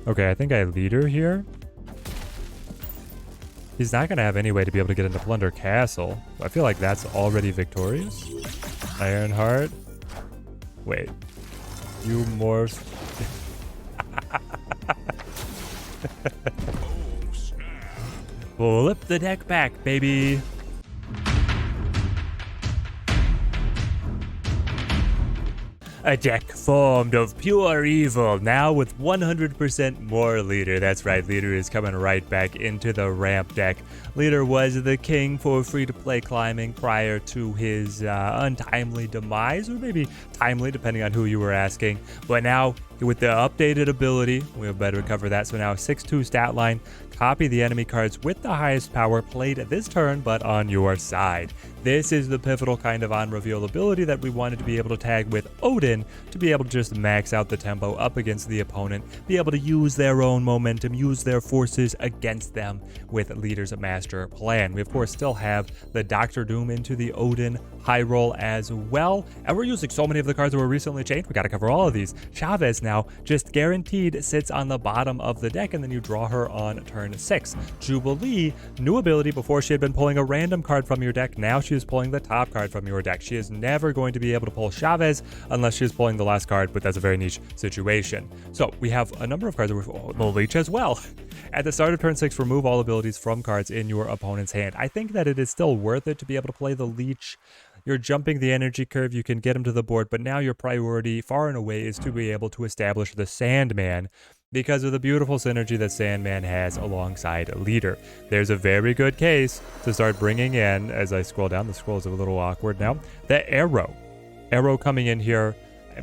Okay, I think I Leader here. He's not going to have any way to be able to get into Plunder Castle. I feel like that's already victorious. Ironheart. Wait. You morphs. Flip the deck back, baby. A deck formed of pure evil, now with 100% more Leader. That's right, Leader is coming right back into the ramp deck. Leader was the king for free-to-play climbing prior to his untimely demise, or maybe timely, depending on who you were asking. But now, with the updated ability, we'll better cover that. So now 6-2 stat line, copy the enemy cards with the highest power played this turn, but on your side. This is the pivotal kind of on-reveal ability that we wanted to be able to tag with Odin to be able to just max out the tempo up against the opponent, be able to use their own momentum, use their forces against them with Leader's master plan. We, of course, still have the Dr. Doom into the Odin high roll as well, and we're using so many of the cards that were recently changed. We got to cover all of these. Chavez now just guaranteed sits on the bottom of the deck, and then you draw her on turn 6. Jubilee, new ability. Before she had been pulling a random card from your deck, now she is pulling the top card from your deck. She is never going to be able to pull Chavez unless she is pulling the last card, but that's a very niche situation. So we have a number of cards. The Leech as well. At the start of turn 6, remove all abilities from cards in your opponent's hand. I think that it is still worth it to be able to play the Leech. You're jumping the energy curve, you can get him to the board, but now your priority far and away is to be able to establish the Sandman because of the beautiful synergy that Sandman has alongside Leader. There's a very good case to start bringing in, as I scroll down, the scroll is a little awkward now, the Arrow. Arrow coming in here,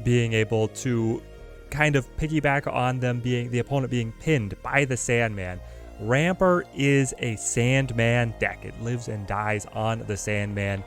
being able to kind of piggyback on them being the opponent being pinned by the Sandman. Ramper is a Sandman deck. It lives and dies on the Sandman.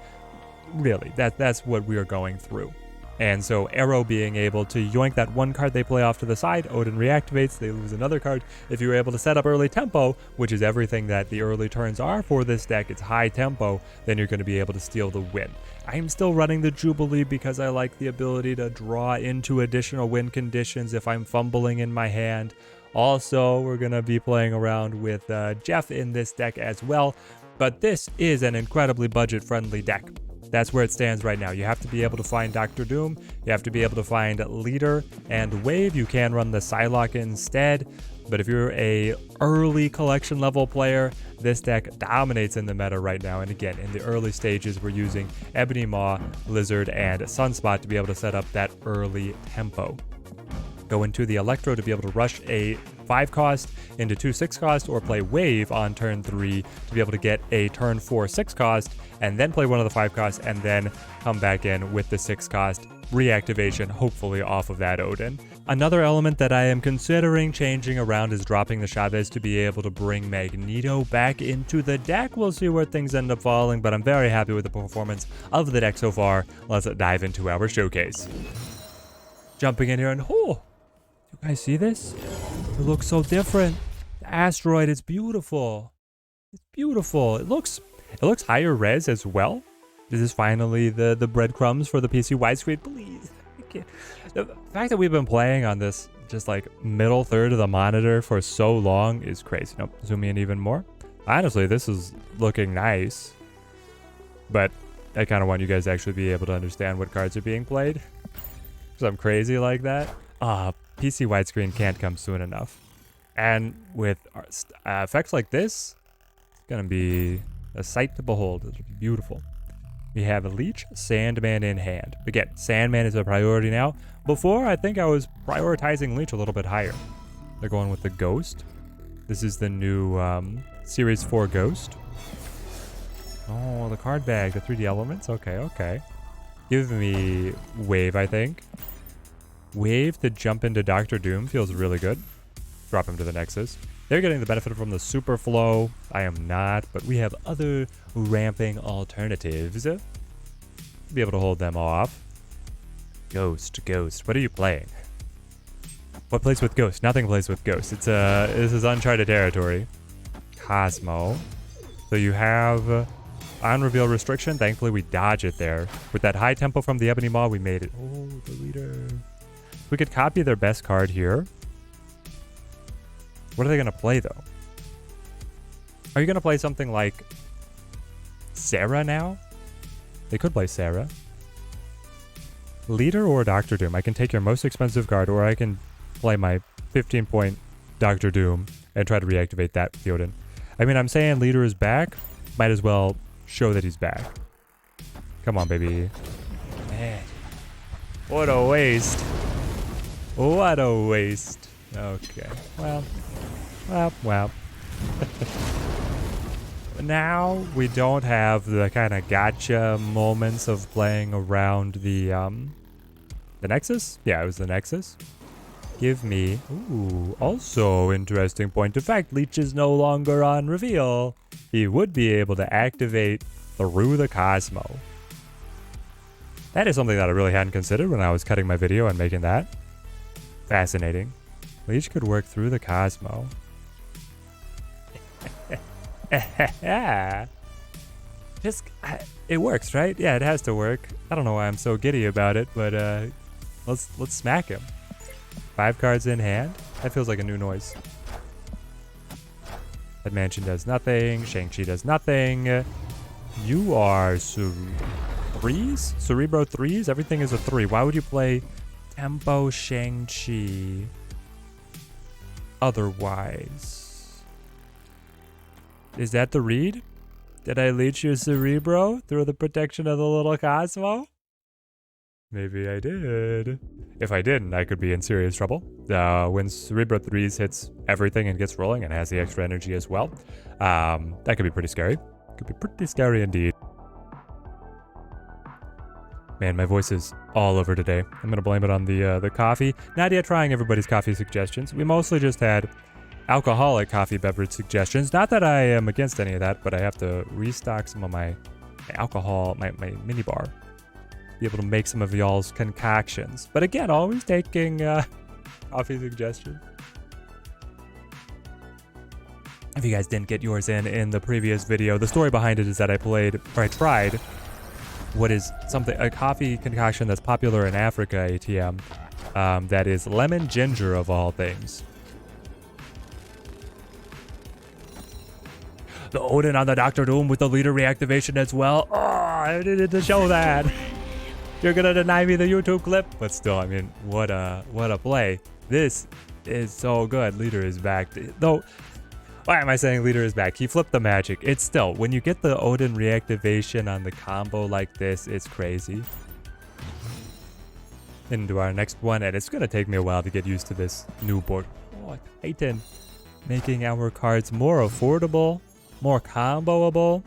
Really, that's what we are going through. And so Arrow being able to yoink that one card they play off to the side, Odin reactivates, they lose another card. If you're able to set up early tempo, which is everything that the early turns are for this deck, it's high tempo, then you're going to be able to steal the win. I'm still running the Jubilee because I like the ability to draw into additional win conditions if I'm fumbling in my hand. Also, we're going to be playing around with Jeff in this deck as well, but this is an incredibly budget-friendly deck. That's where it stands right now. You have to be able to find Dr. Doom. You have to be able to find Leader and Wave. You can run the Psylocke instead. But if you're a early collection level player, this deck dominates in the meta right now. And again, in the early stages, we're using Ebony Maw, Lizard, and Sunspot to be able to set up that early tempo. Go into the Electro to be able to rush a 5 cost into 2 6 cost, or play Wave on turn 3 to be able to get a turn 4 6 cost, and then play one of the 5 costs, and then come back in with the 6 cost reactivation, hopefully off of that Odin. Another element that I am considering changing around is dropping the Chavez to be able to bring Magneto back into the deck. We'll see where things end up falling, but I'm very happy with the performance of the deck so far. Let's dive into our showcase. Jumping in here, and you guys see this? It looks so different. The asteroid is beautiful. It's beautiful. It looks higher res as well. This is finally the breadcrumbs for the PC widescreen. Please. The fact that we've been playing on this just like middle third of the monitor for so long is crazy. Nope, zoom in even more. Honestly, this is looking nice, but I kind of want you guys to actually be able to understand what cards are being played, because I'm crazy like that. PC widescreen can't come soon enough. And with effects like this, it's going to be a sight to behold. It'll be beautiful. We have a Leech, Sandman in hand. Again, Sandman is a priority now. Before, I think I was prioritizing Leech a little bit higher. They're going with the Ghost. This is the new Series 4 Ghost. Oh, the card bag, the 3D elements. Okay. Give me Wave, I think. Wave to jump into Dr. Doom feels really good. Drop him to the Nexus. They're getting the benefit from the super flow. I am not, but we have other ramping alternatives to be able to hold them off. Ghost. What are you playing? What plays with Ghost? Nothing plays with Ghost. This is uncharted territory. Cosmo. So you have on reveal restriction. Thankfully, we dodge it there. With that high tempo from the Ebony Maw, we made it. Oh, the Leader. We could copy their best card here. What are they going to play, though? Are you going to play something like Sera now? They could play Sera. Leader or Doctor Doom? I can take your most expensive card, or I can play my 15-point Doctor Doom and try to reactivate that with the Odin. I mean, I'm saying Leader is back. Might as well show that he's back. Come on, baby. Man. What a waste. What a waste. Okay. Well. Now we don't have the kind of gotcha moments of playing around the Nexus? Yeah, it was the Nexus. Give me... Ooh, also interesting point of fact. Leech is no longer on reveal. He would be able to activate through the Cosmo. That is something that I really hadn't considered when I was cutting my video and making that. Fascinating. Leech could work through the Cosmo. It works, right? Yeah, it has to work. I don't know why I'm so giddy about it, but let's smack him. 5 cards in hand. That feels like a new noise. That mansion does nothing. Shang-Chi does nothing. You are threes? Cerebro 3s? Everything is a 3. Why would you play Tempo Shang-Chi otherwise? Is that the read? Did I leech your Cerebro through the protection of the little Cosmo? Maybe I did. If I didn't, I could be in serious trouble. When Cerebro 3s hits everything and gets rolling and has the extra energy as well, that could be pretty scary. Could be pretty scary indeed. Man, my voice is all over today. I'm gonna blame it on the coffee. Not yet trying everybody's coffee suggestions. We mostly just had alcoholic coffee beverage suggestions. Not that I am against any of that, but I have to restock some of my alcohol, my mini bar. Be able to make some of y'all's concoctions. But again, always taking coffee suggestions. If you guys didn't get yours in the previous video, the story behind it is that I tried what is a coffee concoction that's popular in Africa, ATM, that is lemon ginger of all things. The Odin on the Doctor Doom with the leader reactivation as well. Oh, I needed to show that. You're gonna deny me the YouTube clip, but still, I mean, what a play. This is so good. Leader is back. Though, why am I saying Leader is back? He flipped the magic. It's still, when you get the Odin reactivation on the combo like this, it's crazy. Into our next one, and it's gonna take me a while to get used to this new board. Oh, Titan, making our cards more affordable, more comboable.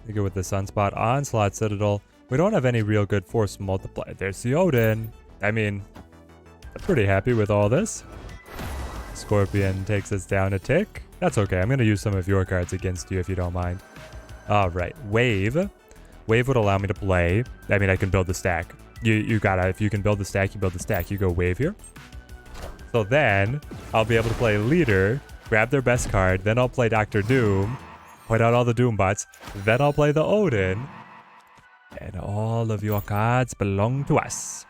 You go with the Sunspot, Onslaught, Citadel. We don't have any real good force multiplier. There's the Odin. I mean, I'm pretty happy with all this. Scorpion takes us down a tick. That's okay. I'm going to use some of your cards against you if you don't mind. All right. Wave. Wave would allow me to play. I mean, I can build the stack. You gotta, if you can build the stack, you build the stack. You go Wave here. So then I'll be able to play Leader, grab their best card. Then I'll play Doctor Doom, put out all the Doom bots. Then I'll play the Odin. And all of your cards belong to us.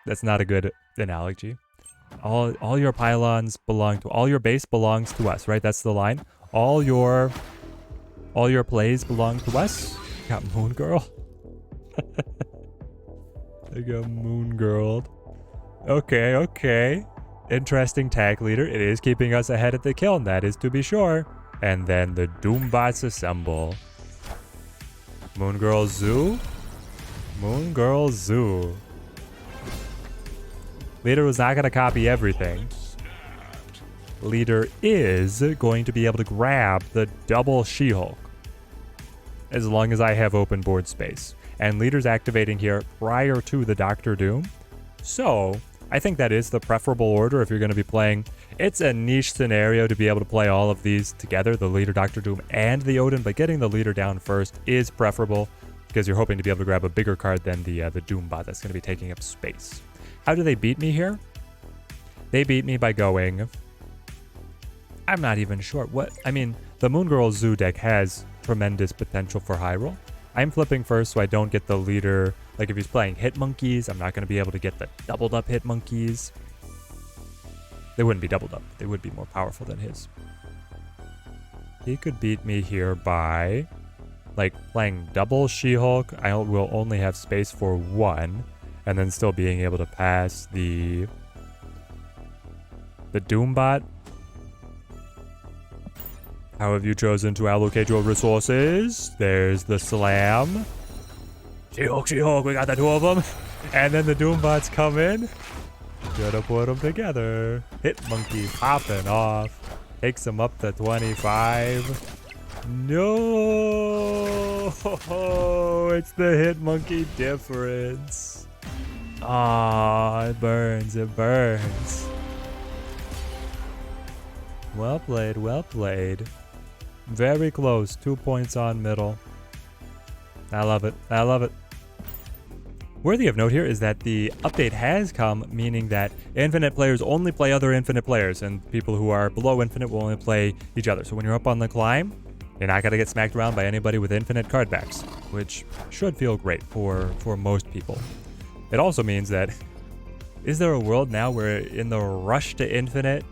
That's not a good analogy. All your pylons belong to, all your base belongs to us, right? That's the line. All your plays belong to us. Got Moon Girl. I got Moon Girl. Okay. Interesting tag leader. It is keeping us ahead at the kiln, that is to be sure. And then the Doombots assemble. Moon Girl Zoo. Moon Girl Zoo. Leader was not going to copy everything. Leader is going to be able to grab the double She-Hulk as long as I have open board space. And Leader's activating here prior to the Doctor Doom. So I think that is the preferable order if you're going to be playing. It's a niche scenario to be able to play all of these together, the Leader, Doctor Doom, and the Odin, but getting the Leader down first is preferable because you're hoping to be able to grab a bigger card than the Doombot that's going to be taking up space. How do they beat me here? They beat me by going... I'm not even sure. I mean, the Moon Girl Zoo deck has tremendous potential for high roll. I'm flipping first so I don't get the Leader. Like if he's playing Hit Monkeys, I'm not going to be able to get the doubled up Hit Monkeys. They wouldn't be doubled up. They would be more powerful than his. He could beat me here by, like, playing double She-Hulk. I will only have space for one, and then still being able to pass the Doombot. How have you chosen to allocate your resources? There's the slam. She-Hulk, She-Hulk, we got the two of them. And then the Doombots come in. Gotta put them together. Hit Monkey popping off. Takes him up to 25. No! It's the Hit Monkey difference. Ah, it burns, it burns. Well played, well played. Very close, 2 points on middle. I love it, I love it. Worthy of note here is that the update has come, meaning that infinite players only play other infinite players, and people who are below infinite will only play each other. So when you're up on the climb, you're not going to get smacked around by anybody with infinite card backs, which should feel great for most people. It also means that, is there a world now where in the rush to infinite,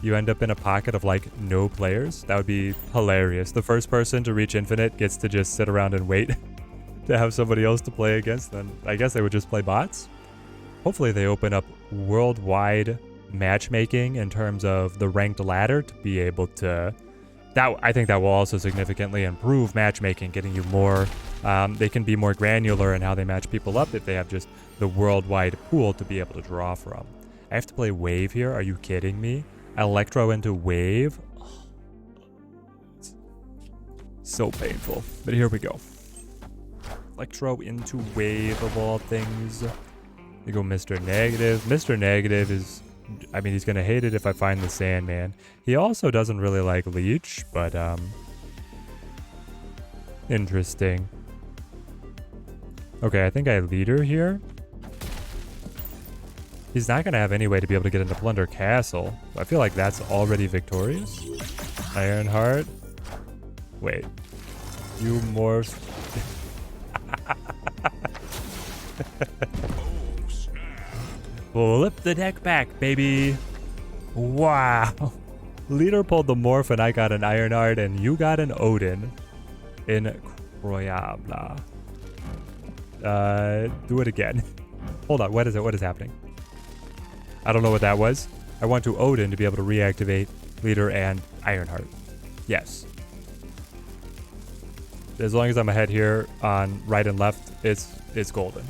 you end up in a pocket of like no players? That would be hilarious. The first person to reach infinite gets to just sit around and wait to have somebody else to play against. Then I guess they would just play bots. Hopefully they open up worldwide matchmaking in terms of the ranked ladder to be able to, I think that will also significantly improve matchmaking, getting you more, they can be more granular in how they match people up if they have just the worldwide pool to be able to draw from. I have to play Wave here, are you kidding me? Electro into Wave? Oh, so painful, but here we go. Electro into Wave of all things. You go Mr. Negative. Mr. Negative is, I mean, he's going to hate it if I find the Sandman. He also doesn't really like Leech, but, interesting. Okay, I think I Leader here. He's not going to have any way to be able to get into Plunder Castle. I feel like that's already victorious. Ironheart. Wait. You morph. Flip the deck back, baby. Wow. Leader pulled the morph and I got an Ironheart and you got an Odin. Incroyable. Do it again. Hold on, what is it? What is happening? I don't know what that was. I want to Odin to be able to reactivate Leader and Ironheart. Yes. As long as I'm ahead here on right and left, it's golden.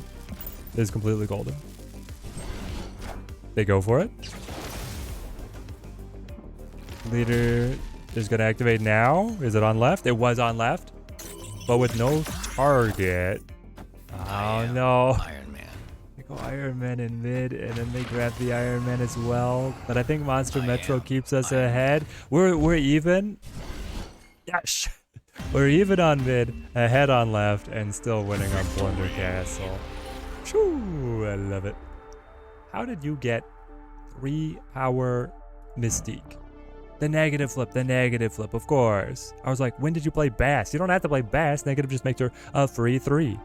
It's completely golden. They go for it. Leader is going to activate now. Is it on left? It was on left, but with no target. Oh no. Iron Man. They go Iron Man in mid, and then they grab the Iron Man as well. But I think Monster Metro keeps us ahead. We're even. Yes. We're even on mid, ahead on left, and still winning on Plunder Castle. Shoo, I love it. How did you get 3-power Mystique? The negative flip, of course. I was like, when did you play Bass? You don't have to play Bass. Negative just makes her a free 3.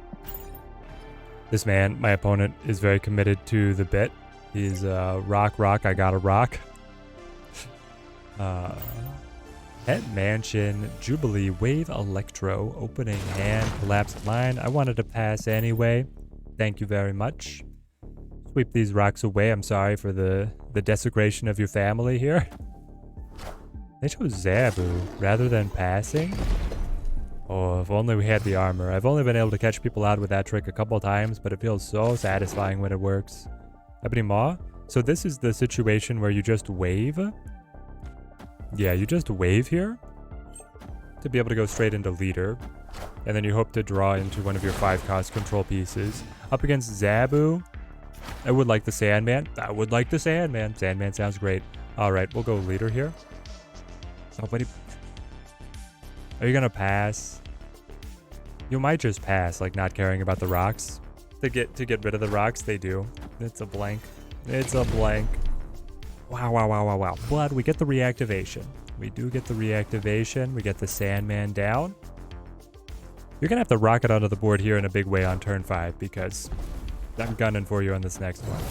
This man, my opponent, is very committed to the bit. He's rock, I gotta rock. Pet Mansion, Jubilee, Wave, Electro, opening hand, collapsed line. I wanted to pass anyway. Thank you very much. Sweep these rocks away. I'm sorry for the desecration of your family here. They chose Zabu rather than passing. Oh, if only we had the armor. I've only been able to catch people out with that trick a couple times, but it feels so satisfying when it works. Ebony Maw? So this is the situation where you just wave? Yeah, you just wave here to be able to go straight into Leader. And then you hope to draw into one of your 5-cost control pieces. Up against Zabu, I would like the Sandman. Sandman sounds great. Alright, we'll go Leader here. Nobody. Are you gonna pass? You might just pass, like not caring about the rocks. To get rid of the rocks, they do. It's a blank. It's a blank. Wow. But we get the reactivation. We do get the reactivation. We get the Sandman down. You're going to have to rocket onto the board here in a big way on turn 5 because I'm gunning for you on this next one.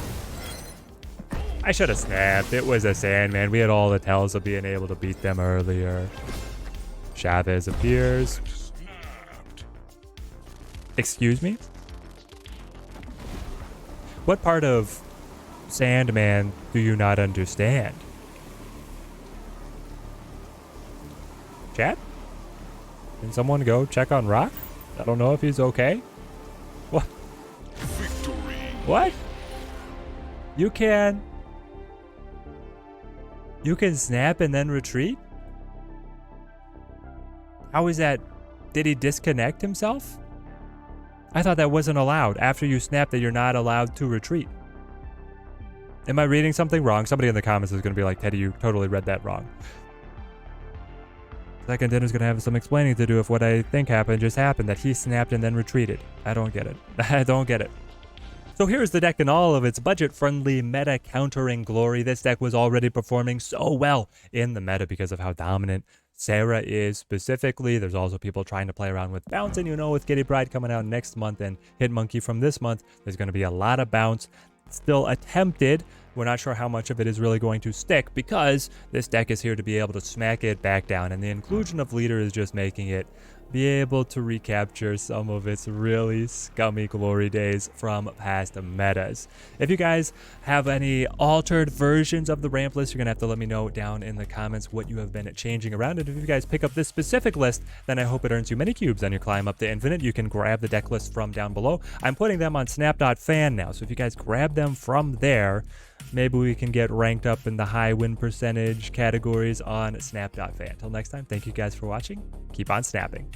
I should have snapped. It was a Sandman. We had all the tells of being able to beat them earlier. Chavez appears. Excuse me? What part of Sandman do you not understand? Chat? Can someone go check on Rock? I don't know if he's okay. What? Victory. What? You can snap and then retreat? How is that? Did he disconnect himself? I thought that wasn't allowed. After you snap, that you're not allowed to retreat. Am I reading something wrong? Somebody in the comments is going to be like, Teddy, you totally read that wrong. Second dinner's going to have some explaining to do if what I think happened just happened, that he snapped and then retreated. I don't get it. I don't get it. So here's the deck in all of its budget-friendly meta countering glory. This deck was already performing so well in the meta because of how dominant Sera is specifically. There's also people trying to play around with bounce, and you know, with Kitty Pryde coming out next month and Hit Monkey from this month, there's going to be a lot of bounce still attempted. We're not sure how much of it is really going to stick because this deck is here to be able to smack it back down, and the inclusion of Leader is just making it be able to recapture some of its really scummy glory days from past metas. If you guys have any altered versions of the ramp list, you're gonna have to let me know down in the comments what you have been changing around. And if you guys pick up this specific list, then I hope it earns you many cubes on your climb up to infinite. You can grab the deck list from down below. I'm putting them on snap.fan now, so if you guys grab them from there, maybe we can get ranked up in the high win percentage categories on snap.fan. Until next time, thank you guys for watching. Keep on snapping.